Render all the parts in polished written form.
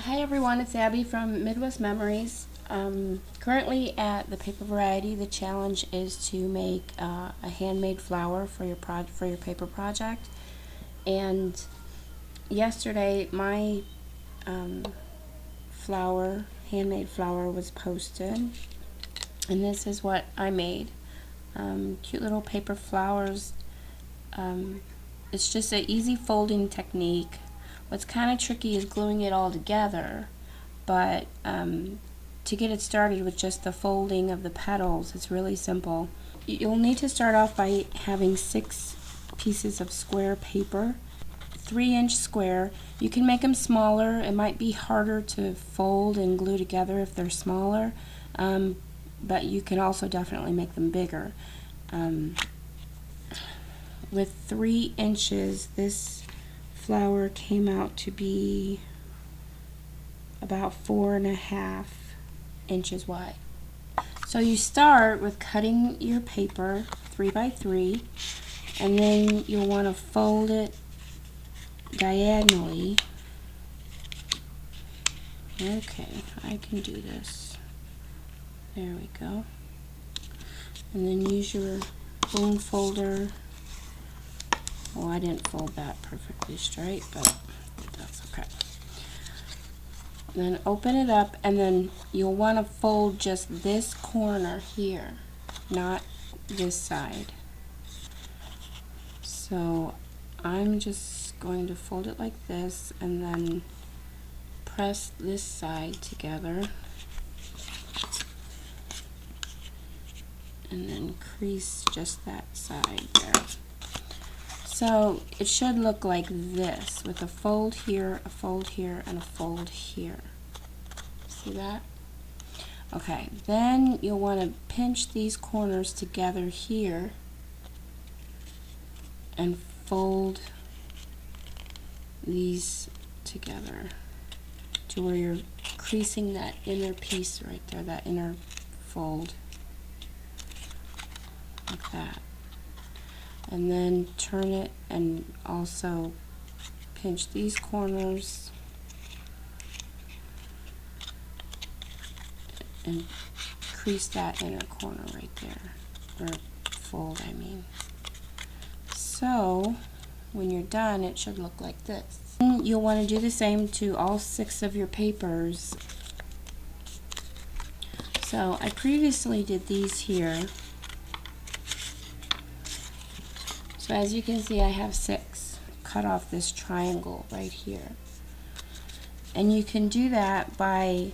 Hi everyone, it's Abby from Midwest Memories. Currently at the Paper Variety, the challenge is to make a handmade flower for your paper project. And yesterday, my handmade flower, was posted, and this is what I made. Cute little paper flowers. It's just an easy folding technique. What's kind of tricky is gluing it all together, but to get it started with just the folding of the petals, it's really simple. You'll need to start off by having 6 pieces of square paper, 3-inch square. You can make them smaller. It might be harder to fold and glue together if they're smaller, but you can also definitely make them bigger. With 3 inches, this flower came out to be about 4.5 inches wide. So you start with cutting your paper 3 by 3, and then you'll want to fold it diagonally. Okay, I can do this. There we go. And then use your bone folder. Well, I didn't fold that perfectly straight, but that's okay. Then open it up, and then you'll want to fold just this corner here, not this side. So I'm just going to fold it like this, and then press this side together, and then crease just that side there. So it should look like this, with a fold here, and a fold here. See that? Okay, then you'll want to pinch these corners together here and fold these together to where you're creasing that inner piece right there, that inner fold, like that. And then turn it and also pinch these corners and crease that inner corner right there, or fold, I mean. So when you're done, it should look like this. You'll want to do the same to all 6 of your papers. So I previously did these here. So as you can see, I have 6. Cut off this triangle right here. And you can do that by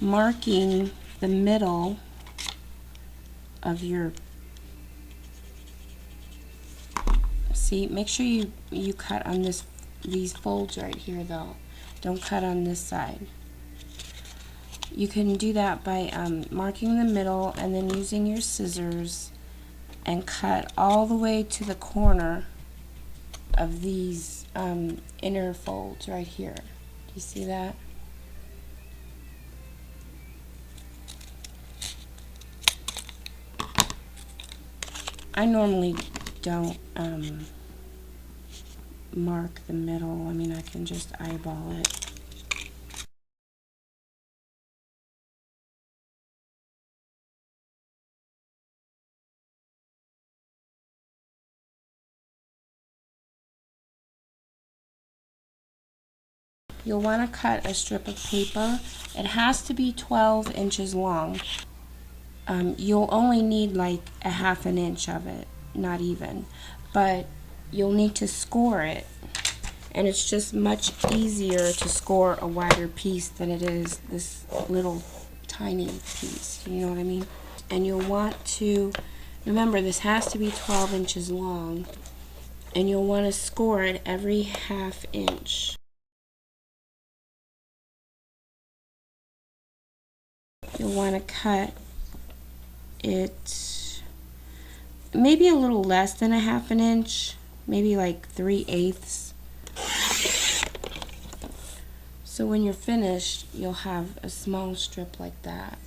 marking the middle of your, see, make sure you cut on these folds right here though. Don't cut on this side. You can do that by marking the middle and then using your scissors and cut all the way to the corner of these inner folds right here. Do you see that? I normally don't mark the middle. I mean, I can just eyeball it. You'll want to cut a strip of paper. It has to be 12 inches long. You'll only need like a 1/2 inch of it, not even. But you'll need to score it. And it's just much easier to score a wider piece than it is this little tiny piece. You know what I mean? And you'll want to, remember, this has to be 12 inches long. And you'll want to score it every 1/2 inch. You'll want to cut it maybe a little less than a 1/2 inch, maybe like 3/8. So when you're finished, you'll have a small strip like that.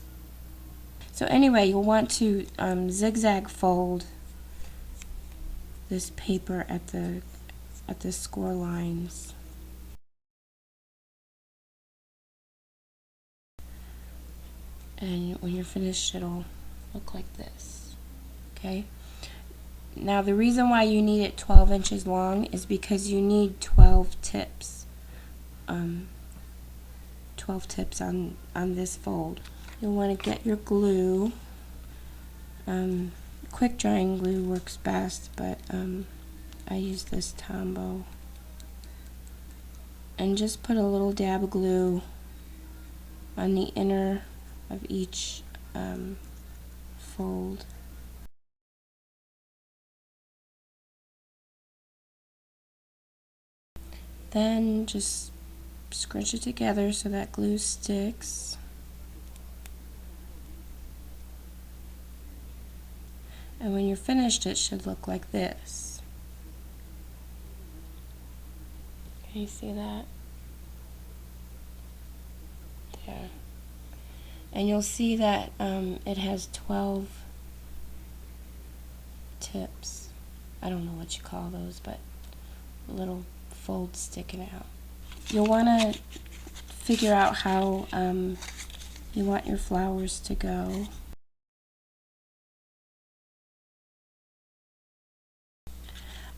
So anyway, you'll want to zigzag fold this paper at the score lines. And when you're finished, it'll look like this. Okay? Now, the reason why you need it 12 inches long is because you need 12 tips. 12 tips on this fold. You'll want to get your glue. Quick drying glue works best, but I use this Tombow. And just put a little dab of glue on the inner of each fold. Then just scrunch it together so that glue sticks. And when you're finished, it should look like this. Can you see that? There. And you'll see that it has 12 tips. I don't know what you call those, but little folds sticking out. You'll want to figure out how you want your flowers to go.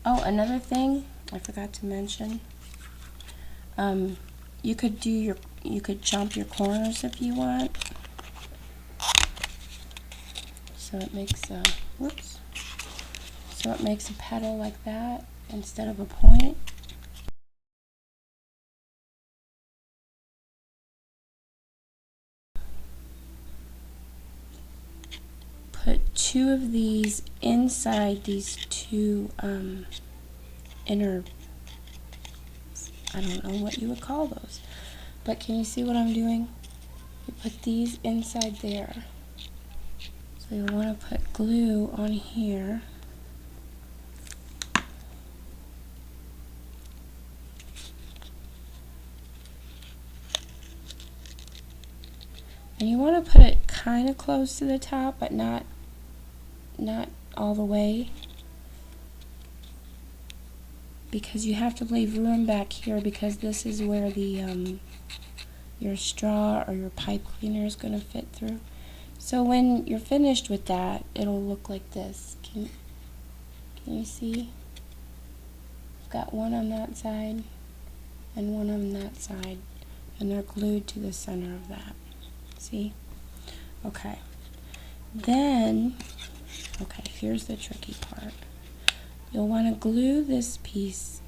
Oh, another thing I forgot to mention. You could chomp your corners if you want. So it makes a So it makes a petal like that instead of a point. Put 2 of these inside these 2 inner, I don't know what you would call those, but can you see what I'm doing? You put these inside there. So you want to put glue on here. And you want to put it kind of close to the top, but not all the way, because you have to leave room back here, because this is where the your straw or your pipe cleaner is going to fit through. So when you're finished with that, it'll look like this. Can you see? I've got one on that side and one on that side, and they're glued to the center of that. See? Okay. Then, okay, here's the tricky part. You'll want to glue this piece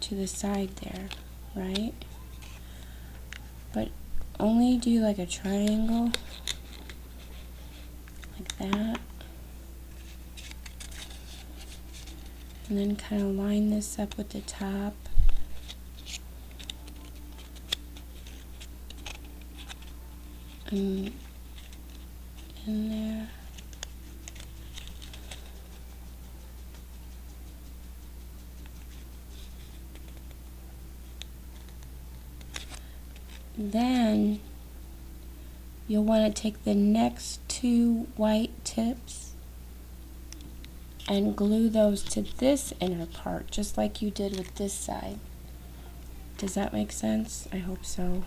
to the side there, right? But only do like a triangle, like that. And then kind of line this up with the top. And in there. Then you'll want to take the next 2 white tips and glue those to this inner part, just like you did with this side. Does that make sense? I hope so.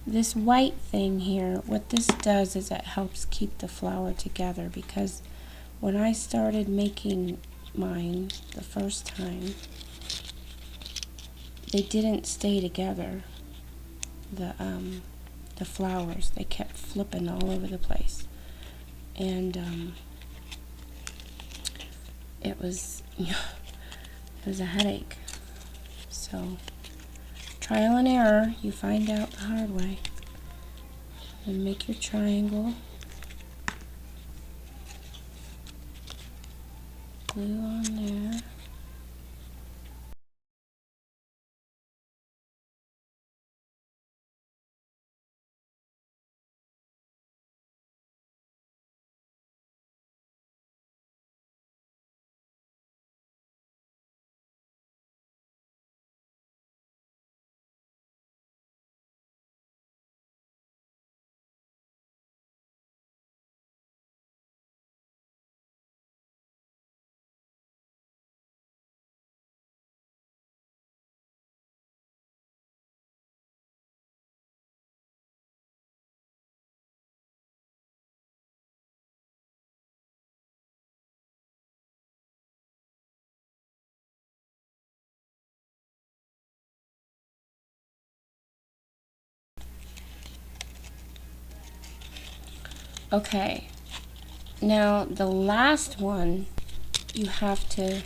This white thing here, what this does is it helps keep the flower together, because when I started making mine the first time, they didn't stay together. The flowers, they kept flipping all over the place, and it was it was a headache. So trial and error, you find out the hard way. And make your triangle, glue on there. Okay, now the last one, you have to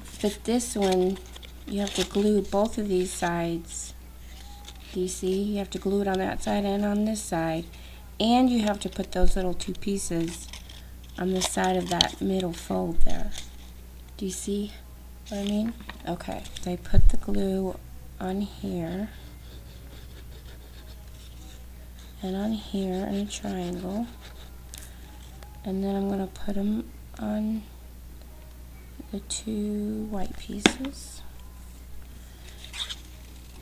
fit this one, you have to glue both of these sides. Do you see? You have to glue it on that side and on this side. And you have to put those little two pieces on the side of that middle fold there. Do you see what I mean? Okay, so I put the glue on here and on here in a triangle, and then I'm going to put them on the two white pieces,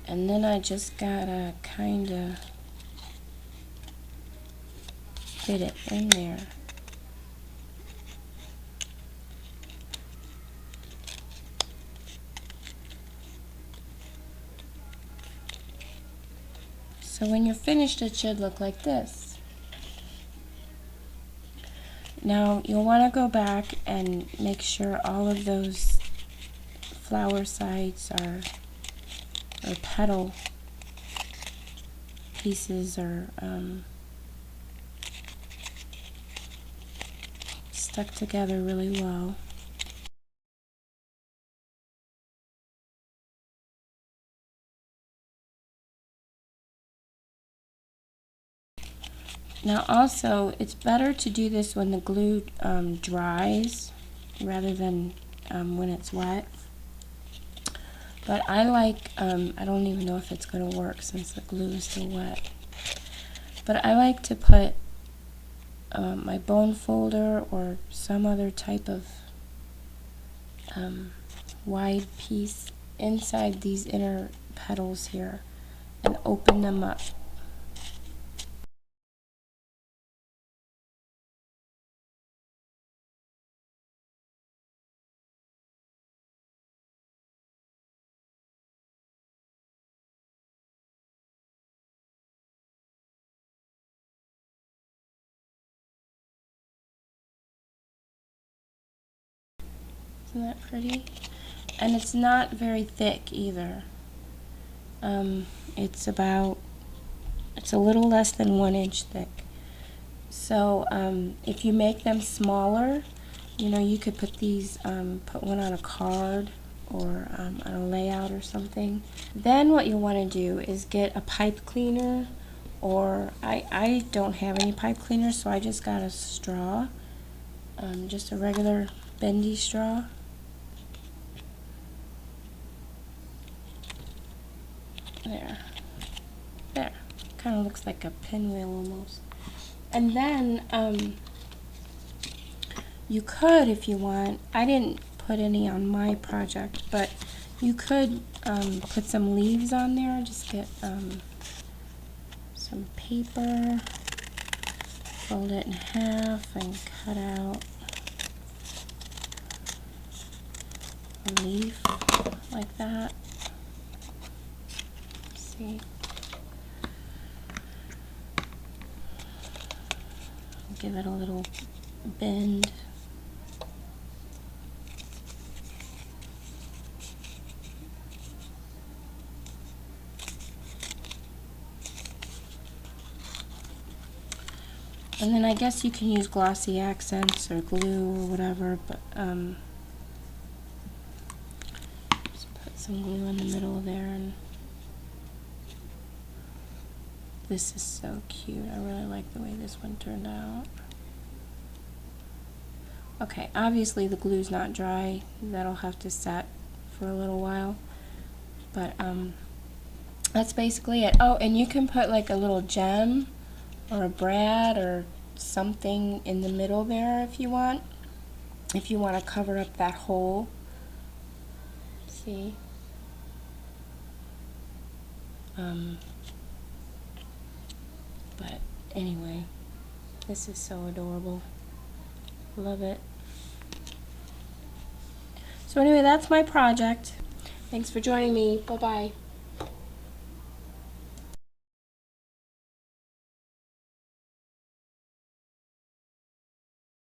and then I just gotta kind of fit it in there. So when you're finished, it should look like this. Now you'll want to go back and make sure all of those flower sides or petal pieces are stuck together really well. Now also, it's better to do this when the glue dries rather than when it's wet. But I like, I don't even know if it's going to work since the glue is still wet. But I like to put my bone folder or some other type of wide piece inside these inner petals here and open them up. Isn't that pretty? And it's not very thick either. It's a little less than 1 inch thick. So if you make them smaller, you know, you could put these, put one on a card or on a layout or something. Then what you want to do is get a pipe cleaner, or I don't have any pipe cleaner, so I just got a straw, just a regular bendy straw. There, kind of looks like a pinwheel almost. And then you could, if you want, I didn't put any on my project, but you could put some leaves on there. Just get some paper, fold it in half, and cut out a leaf like that. See? Give it a little bend. And then I guess you can use glossy accents or glue or whatever, but just put some glue in the middle there. And this is so cute. I really like the way this one turned out. Okay, obviously the glue's not dry. That'll have to set for a little while. But that's basically it. Oh, and you can put like a little gem or a brad or something in the middle there if you want. If you want to cover up that hole. See? But anyway, this is so adorable. Love it. So anyway, that's my project. Thanks for joining me. Bye-bye.